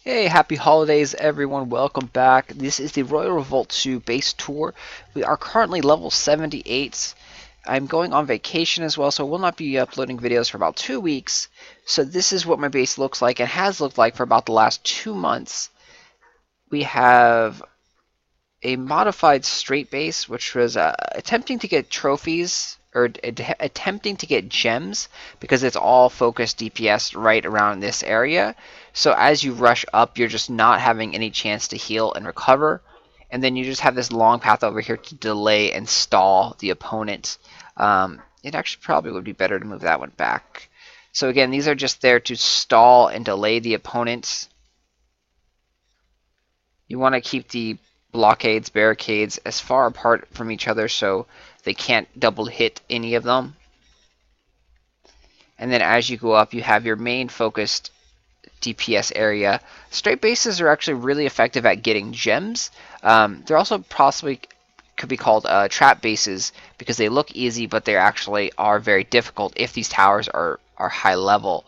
Hey, happy holidays, everyone. Welcome back. This is the Royal Revolt 2 base tour. We are currently level 78. I'm going on vacation as well, so I will not be uploading videos for about 2 weeks. So this is what my base looks like and has looked like for about the last 2 months. We have a modified straight base, which was attempting to get trophies or attempting to get gems because it's all focused DPS right around this area. So as you rush up, you're just not having any chance to heal and recover. And then you just have this long path over here to delay and stall the opponent. It actually probably would be better to move that one back. So again, these are just there to stall and delay the opponent. You want to keep the blockades, barricades as far apart from each other so they can't double hit any of them. And then as you go up, you have your main focused DPS area. Straight bases are actually really effective at getting gems. They're also possibly could be called trap bases because they look easy, but they actually are very difficult if these towers are high level.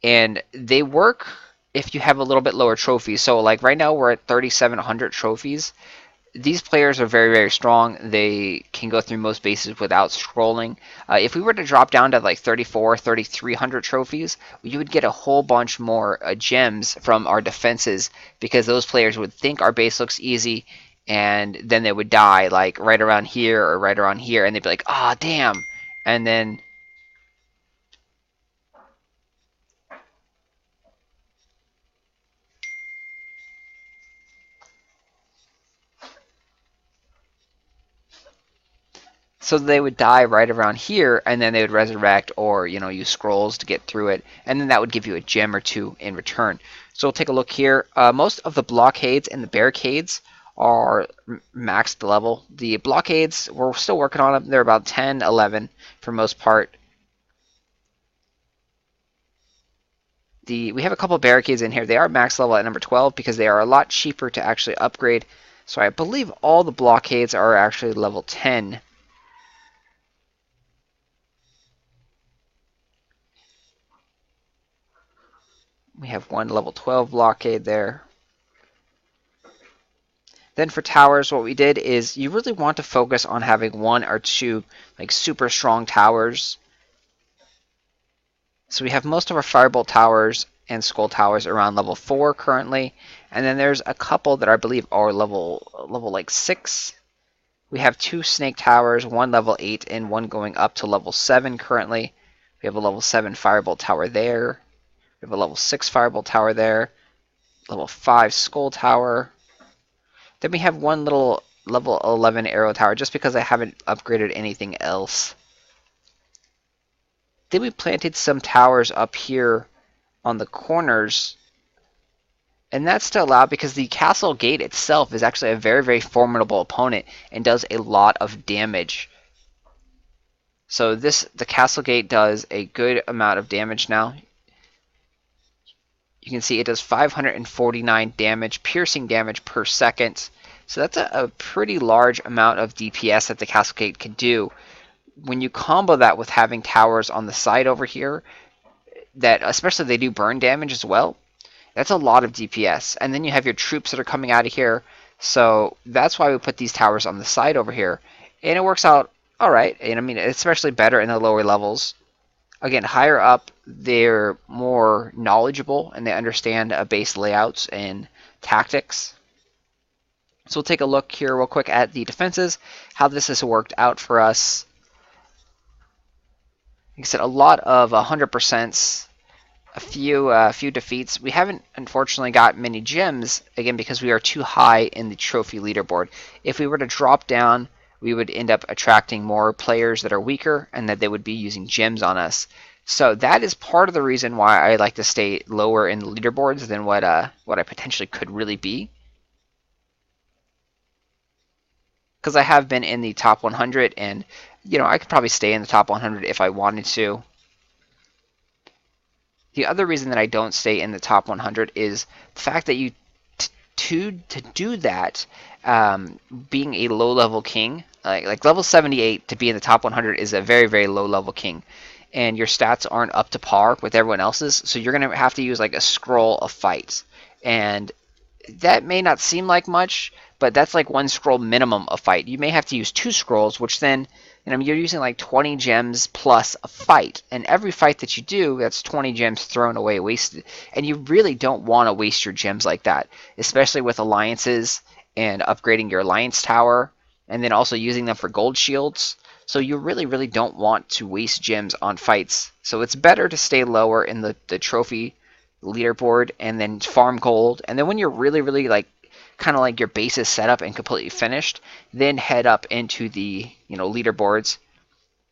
And they work if you have a little bit lower trophies. So like right now we're at 3,700 trophies. These players are very, very strong. They can go through most bases without scrolling. If we were to drop down to like 3,300 trophies, you would get a whole bunch more gems from our defenses because those players would think our base looks easy and then they would die like right around here or right around here and they'd be like, ah, damn. And then so they would die right around here, and then they would resurrect or, use scrolls to get through it, and then that would give you a gem or two in return. So we'll take a look here. Most of the blockades and the barricades are maxed level. The blockades, we're still working on them. They're about 10, 11 for most part. We have a couple of barricades in here. They are max level at number 12 because they are a lot cheaper to actually upgrade. So I believe all the blockades are actually level 10. We have one level 12 blockade there. Then for towers, what we did is you really want to focus on having one or two like super strong towers. So we have most of our firebolt towers and skull towers around level 4 currently, and then there's a couple that I believe are level like 6. We have two snake towers, one level 8 and one going up to level 7 currently. We have a level 7 firebolt tower there. We have a level 6 firebolt tower there. Level 5 skull tower. Then we have one little level 11 arrow tower just because I haven't upgraded anything else. Then we planted some towers up here on the corners. And that's to allow because the castle gate itself is actually a very, very formidable opponent and does a lot of damage. So the castle gate does a good amount of damage now. You can see it does 549 damage, piercing damage per second. So that's a pretty large amount of DPS that the castle gate can do. When you combo that with having towers on the side over here, that especially they do burn damage as well, that's a lot of DPS. And then you have your troops that are coming out of here. So that's why we put these towers on the side over here. And it works out alright. And I mean, especially better in the lower levels. Again, higher up, they're more knowledgeable and they understand base layouts and tactics. So we'll take a look here real quick at the defenses, how this has worked out for us. Like I said, a lot of 100%s, a few defeats. We haven't, unfortunately, got many gems, again, because we are too high in the trophy leaderboard. If we were to drop down, we would end up attracting more players that are weaker and that they would be using gems on us. So that is part of the reason why I like to stay lower in the leaderboards than what I potentially could really be. Because I have been in the top 100 and, I could probably stay in the top 100 if I wanted to. The other reason that I don't stay in the top 100 is the fact that to do that, being a low-level king, like level 78 to be in the top 100 is a very, very low-level king. and your stats aren't up to par with everyone else's, so you're going to have to use like a scroll of fights. And that may not seem like much, but that's like 1 scroll minimum a fight. You may have to use 2 scrolls, which then you're using like 20 gems plus a fight. And every fight that you do, that's 20 gems thrown away, wasted. And you really don't want to waste your gems like that, especially with alliances and upgrading your alliance tower, and then also using them for gold shields. So you really, really don't want to waste gems on fights. So it's better to stay lower in the trophy leaderboard and then farm gold. And then when you're really, really like kind of like your base is set up and completely finished, then head up into the leaderboards.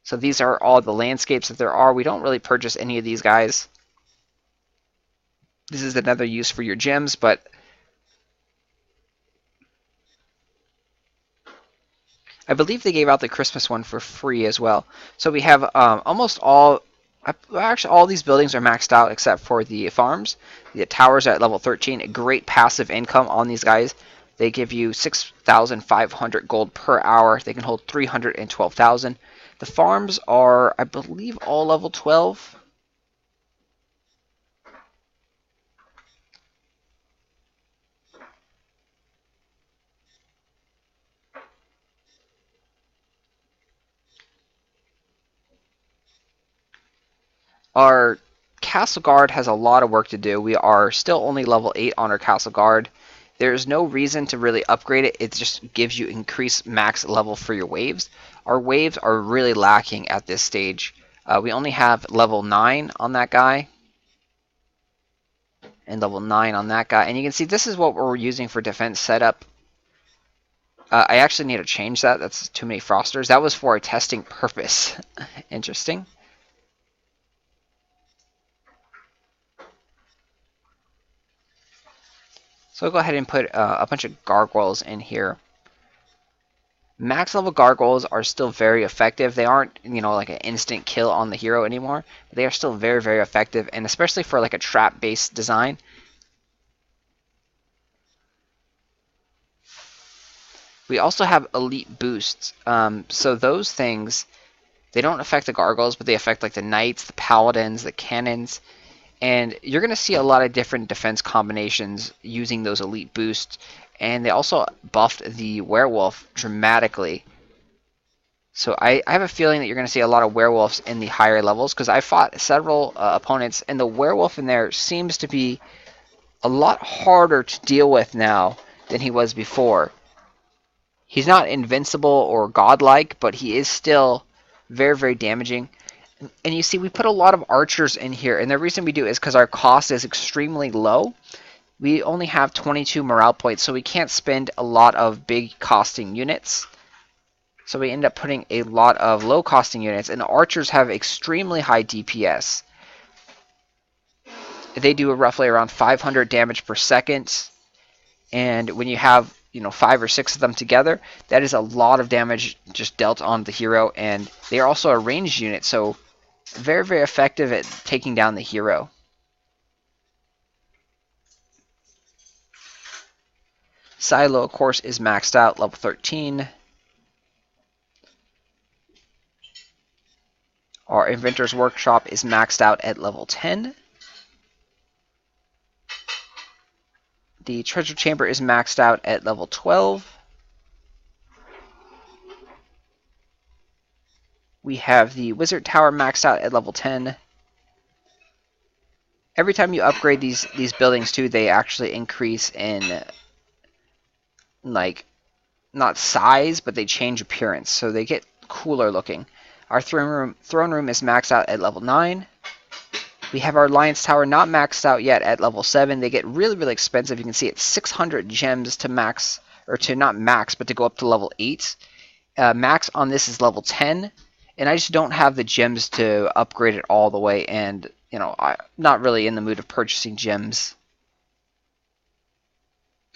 So these are all the landscapes that there are. We don't really purchase any of these guys. This is another use for your gems, but I believe they gave out the Christmas one for free as well. So we have almost all, actually all these buildings are maxed out except for the farms. The towers are at level 13. A great passive income on these guys. They give you 6,500 gold per hour. They can hold 312,000. The farms are, I believe, all level 12. Our Castle Guard has a lot of work to do. We are still only level 8 on our Castle Guard. There's no reason to really upgrade it. It just gives you increased max level for your waves. Our waves are really lacking at this stage. We only have level 9 on that guy. And level 9 on that guy. And you can see this is what we're using for defense setup. I actually need to change that. That's too many frosters. That was for a testing purpose. Interesting. So I'll go ahead and put a bunch of gargoyles in here. Max level gargoyles are still very effective. They aren't, like an instant kill on the hero anymore. But they are still very, very effective, and especially for like a trap-based design. We also have elite boosts. So those things, they don't affect the gargoyles, but they affect like the knights, the paladins, the cannons. And you're going to see a lot of different defense combinations using those elite boosts. And they also buffed the werewolf dramatically. So I have a feeling that you're going to see a lot of werewolves in the higher levels, because I fought several opponents, and the werewolf in there seems to be a lot harder to deal with now than he was before. He's not invincible or godlike, but he is still very, very damaging. And you see, we put a lot of archers in here, and the reason we do is because our cost is extremely low. We only have 22 morale points, so we can't spend a lot of big costing units. So we end up putting a lot of low costing units, and the archers have extremely high DPS. They do roughly around 500 damage per second, and when you have 5 or 6 of them together, that is a lot of damage just dealt on the hero, and they are also a ranged unit, so very, very effective at taking down the hero. Silo, of course, is maxed out, level 13. Our Inventor's Workshop is maxed out at level 10. The Treasure Chamber is maxed out at level 12. We have the Wizard Tower maxed out at level 10. Every time you upgrade these buildings too, they actually increase in, like, not size, but they change appearance, so they get cooler looking. Our throne room is maxed out at level 9. We have our Alliance Tower not maxed out yet at level 7. They get really, really expensive. You can see it's 600 gems to max, or to not max, but to go up to level 8. Max on this is level 10. And I just don't have the gems to upgrade it all the way, and I'm not really in the mood of purchasing gems.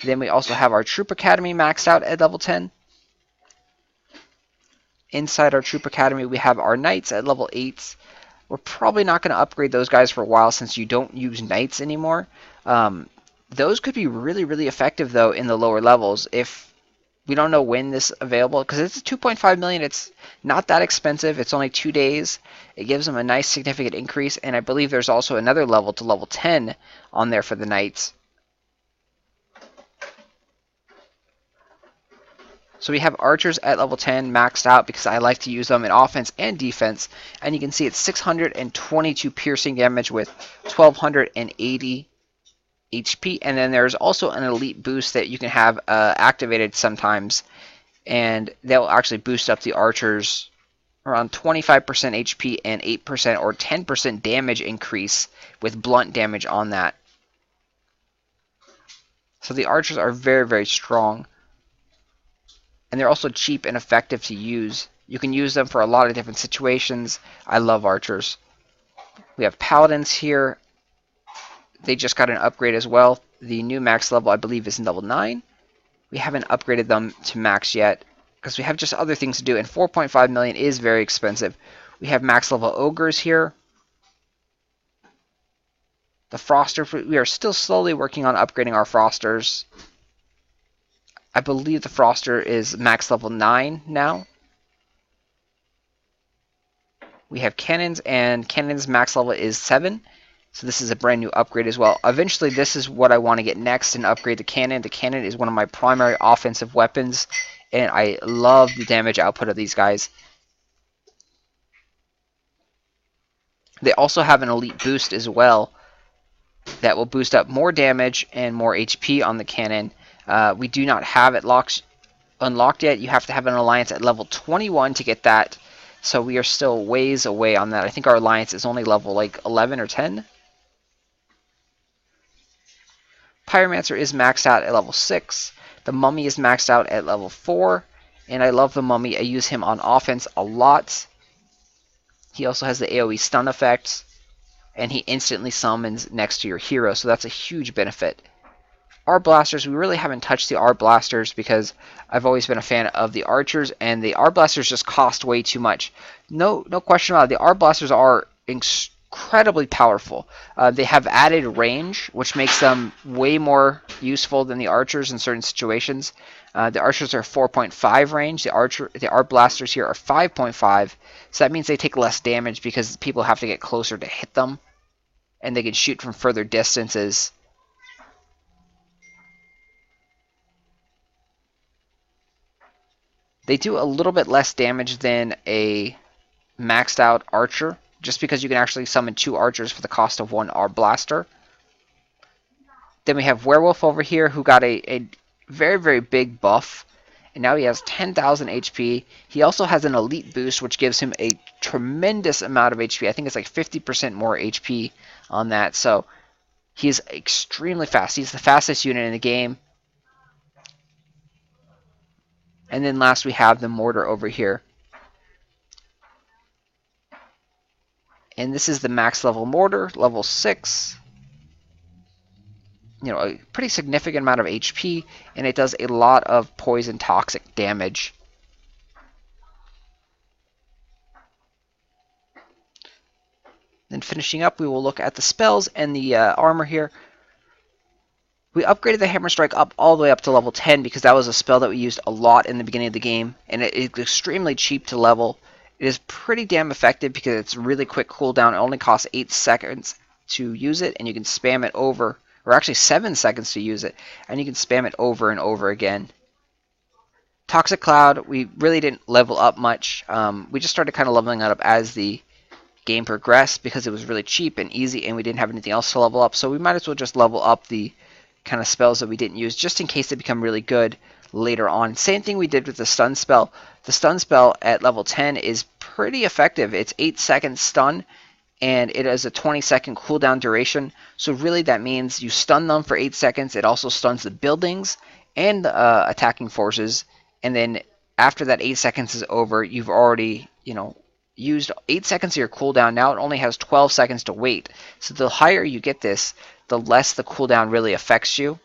Then we also have our Troop Academy maxed out at level 10. Inside our Troop Academy, we have our Knights at level 8. We're probably not going to upgrade those guys for a while since you don't use Knights anymore. Those could be really, really effective, though, in the lower levels if We don't know when this is available because it's 2.5 million. It's not that expensive. It's only 2 days. It gives them a nice significant increase, and I believe there's also another level to level 10 on there for the knights. So we have archers at level 10 maxed out because I like to use them in offense and defense. And you can see it's 622 piercing damage with 1280 HP. And then there's also an elite boost that you can have activated sometimes. And they'll actually boost up the archers around 25% HP and 8% or 10% damage increase with blunt damage on that. So the archers are very, very strong. And they're also cheap and effective to use. You can use them for a lot of different situations. I love archers. We have paladins here. They just got an upgrade as well. The new max level, I believe, is in level 9. We haven't upgraded them to max yet because we have just other things to do. And 4.5 million is very expensive. We have max level ogres here. The froster, we are still slowly working on upgrading our frosters. I believe the froster is max level 9 now. We have cannons, and cannons max level is 7. So this is a brand new upgrade as well. Eventually, this is what I want to get next and upgrade the cannon. The cannon is one of my primary offensive weapons, and I love the damage output of these guys. They also have an elite boost as well that will boost up more damage and more HP on the cannon. We do not have it unlocked yet. You have to have an alliance at level 21 to get that. So we are still ways away on that. I think our alliance is only level like 11 or 10. Pyromancer is maxed out at level 6. The Mummy is maxed out at level 4. And I love the Mummy. I use him on offense a lot. He also has the AoE stun effect. And he instantly summons next to your hero. So that's a huge benefit. Our blasters, we really haven't touched the R blasters because I've always been a fan of the archers, and the R blasters just cost way too much. No question about it. The R blasters are incredibly powerful. They have added range, which makes them way more useful than the archers in certain situations. The archers are 4.5 range. The R blasters here are 5.5. So that means they take less damage because people have to get closer to hit them, and they can shoot from further distances. They do a little bit less damage than a maxed out archer, just because you can actually summon 2 archers for the cost of 1 R blaster. Then we have Werewolf over here, who got a very, very big buff, and now he has 10,000 HP. He also has an elite boost, which gives him a tremendous amount of HP. I think it's like 50% more HP on that, so he's extremely fast. He's the fastest unit in the game. And then last we have the mortar over here. And this is the max level mortar, level 6. You know, a pretty significant amount of HP, and it does a lot of poison toxic damage. Then finishing up, we will look at the spells and the armor here. We upgraded the Hammer Strike up all the way up to level 10 because that was a spell that we used a lot in the beginning of the game, and it is extremely cheap to level. It is pretty damn effective because it's really quick cooldown. It only costs 8 seconds to use it, and you can spam it over, or actually 7 seconds to use it, and you can spam it over and over again. Toxic Cloud, we really didn't level up much. We just started kind of leveling it up as the game progressed because it was really cheap and easy, and we didn't have anything else to level up, so we might as well just level up the kind of spells that we didn't use just in case they become really good later on. Same thing we did with the stun spell. The stun spell at level 10 is pretty effective. It's 8 seconds stun, and it has a 20-second cooldown duration. So really that means you stun them for 8 seconds. It also stuns the buildings and the attacking forces. And then after that 8 seconds is over, you've already, used 8 seconds of your cooldown. Now it only has 12 seconds to wait. So the higher you get this, the less the cooldown really affects you.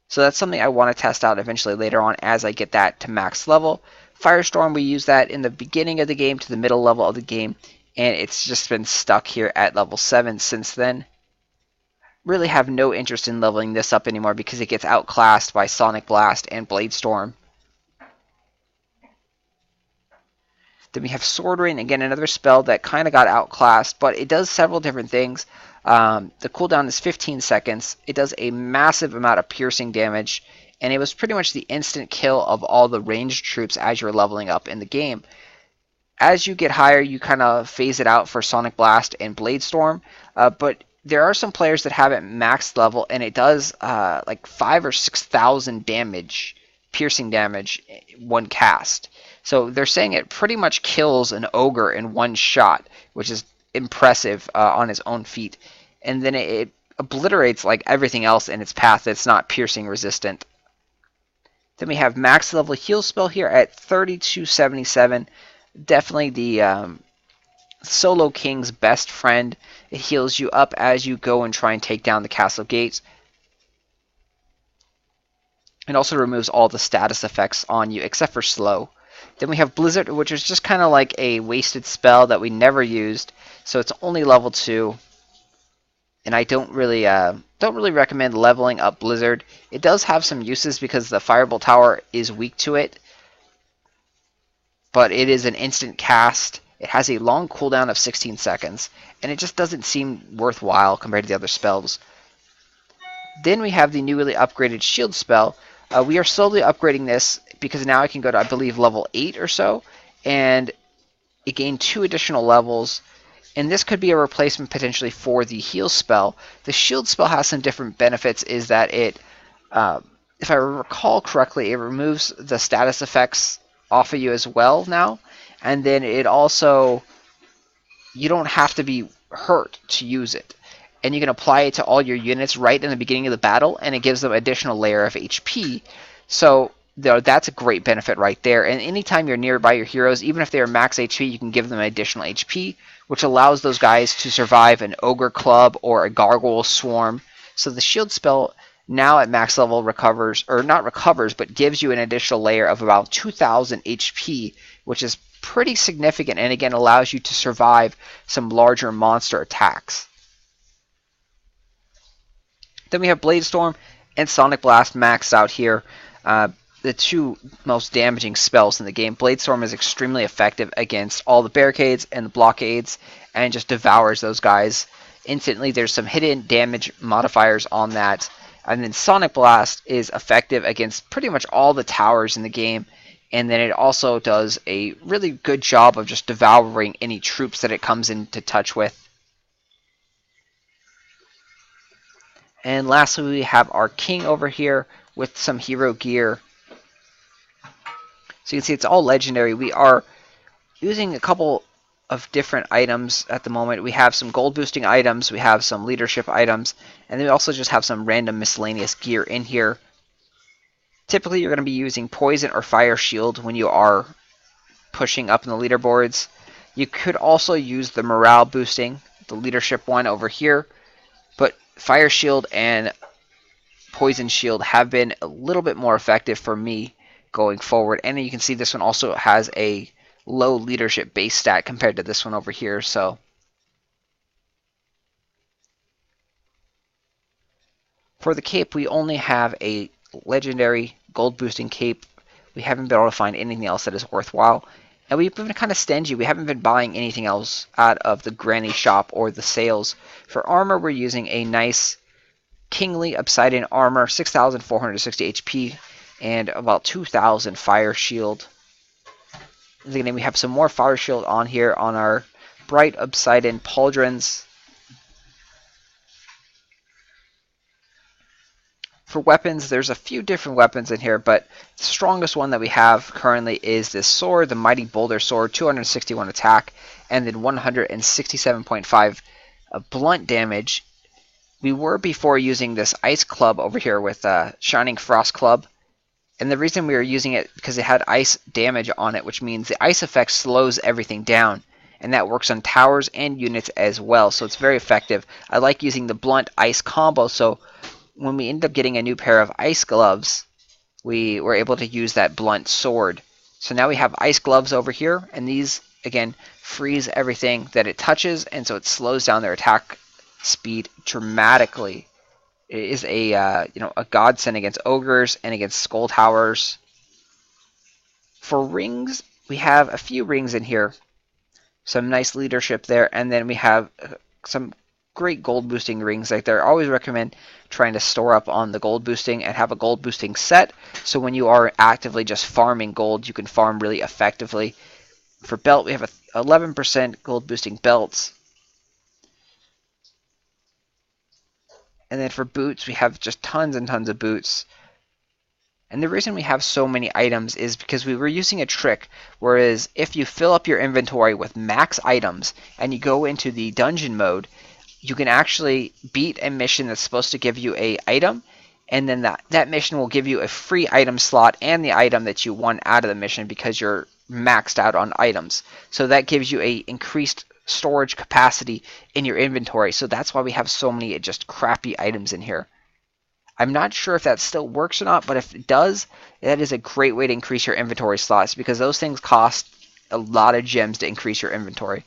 So that's something I want to test out eventually later on as I get that to max level. Firestorm, we use that in the beginning of the game to the middle level of the game, and it's just been stuck here at level 7 since then. really have no interest in leveling this up anymore because it gets outclassed by Sonic Blast and Blade Storm. Then we have Sword Rain, again another spell that kind of got outclassed, but it does several different things. The cooldown is 15 seconds. It does a massive amount of piercing damage, and it was pretty much the instant kill of all the ranged troops as you're leveling up in the game. As you get higher, you kind of phase it out for Sonic Blast and Blade Storm, but there are some players that have it maxed level, and it does like 5,000 or 6,000 damage, piercing damage, one cast. So they're saying it pretty much kills an ogre in one shot, which is impressive on its own feat. And then it obliterates like everything else in its path that's not piercing resistant. Then we have max level heal spell here at 3277. Definitely the Solo King's best friend. It heals you up as you go and try and take down the castle gates. It also removes all the status effects on you except for slow. Then we have Blizzard, which is just kind of like a wasted spell that we never used, so it's only level 2. And I don't really recommend leveling up Blizzard. It does have some uses because the Fireball Tower is weak to it, but it is an instant cast. It has a long cooldown of 16 seconds, and it just doesn't seem worthwhile compared to the other spells. Then we have the newly upgraded Shield spell. We are slowly upgrading this because now I can go to, I believe, level 8 or so, and it gained 2 additional levels, and this could be a replacement potentially for the heal spell. The shield spell has some different benefits, is that it, if I recall correctly, it removes the status effects off of you as well now, and then it also, you don't have to be hurt to use it. And you can apply it to all your units right in the beginning of the battle, and it gives them an additional layer of HP. So that's a great benefit right there. And anytime you're nearby your heroes, even if they are max HP, you can give them additional HP, which allows those guys to survive an ogre club or a gargoyle swarm. So the shield spell now at max level recovers, or not recovers, but gives you an additional layer of about 2,000 HP, which is pretty significant, and again allows you to survive some larger monster attacks. Then we have Blade Storm and Sonic Blast maxed out here. The two most damaging spells in the game. Blade Storm is extremely effective against all the barricades and the blockades, and just devours those guys instantly. There's some hidden damage modifiers on that. And then Sonic Blast is effective against pretty much all the towers in the game, and then it also does a really good job of just devouring any troops that it comes into touch with. And lastly, we have our king over here with some hero gear. So you can see it's all legendary. We are using a couple of different items at the moment. We have some gold boosting items, we have some leadership items, and then we also just have some random miscellaneous gear in here. Typically you're going to be using poison or fire shield when you are pushing up in the leaderboards. You could also use the morale boosting, the leadership one over here, but fire shield and poison shield have been a little bit more effective for me going forward. And you can see this one also has a low leadership base stat compared to this one over here. So for the cape, we only have a legendary gold boosting cape. We haven't been able to find anything else that is worthwhile, and we've been kind of stingy. We haven't been buying anything else out of the granny shop or the sales. For armor, we're using a nice kingly obsidian armor, 6,460 HP and about 2,000 fire shield. Again, we have some more fire shield on here on our bright obsidian pauldrons. For weapons, there's a few different weapons in here, but the strongest one that we have currently is this sword, the Mighty Boulder Sword, 261 attack, and then 167.5 blunt damage. We were before using this Ice Club over here with Shining Frost Club, and the reason we were using it because it had ice damage on it, which means the ice effect slows everything down, and that works on towers and units as well, so it's very effective. I like using the blunt ice combo, so when we end up getting a new pair of ice gloves, we were able to use that blunt sword. So now we have ice gloves over here, and these, again, freeze everything that it touches, and so it slows down their attack speed dramatically. It is a a godsend against ogres and against skull towers. For rings, we have a few rings in here. Some nice leadership there, and then we have some great gold boosting rings right there. I always recommend trying to store up on the gold boosting and have a gold boosting set, so when you are actively just farming gold, you can farm really effectively. For belt, we have a 11% gold boosting belts. And then for boots, we have just tons and tons of boots. And the reason we have so many items is because we were using a trick, whereas if you fill up your inventory with max items and you go into the dungeon mode, you can actually beat a mission that's supposed to give you a item, and then that mission will give you a free item slot and the item that you won out of the mission because you're maxed out on items. So that gives you a increased storage capacity in your inventory. So that's why we have so many just crappy items in here. I'm not sure if that still works or not, but if it does, that is a great way to increase your inventory slots because those things cost a lot of gems to increase your inventory.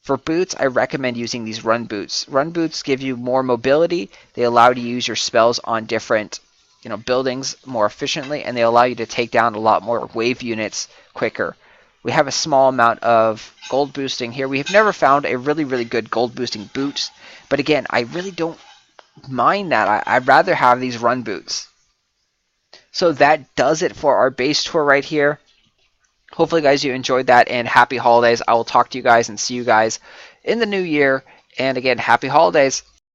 For boots, I recommend using these run boots. Run boots give you more mobility. They allow you to use your spells on different buildings more efficiently, and they allow you to take down a lot more wave units quicker. We have a small amount of gold boosting here. We have never found a really, really good gold boosting boots, but again, I really don't mind that. I'd rather have these run boots. So that does it for our base tour right here. Hopefully, guys, you enjoyed that, and happy holidays. I will talk to you guys and see you guys in the new year. And again, happy holidays.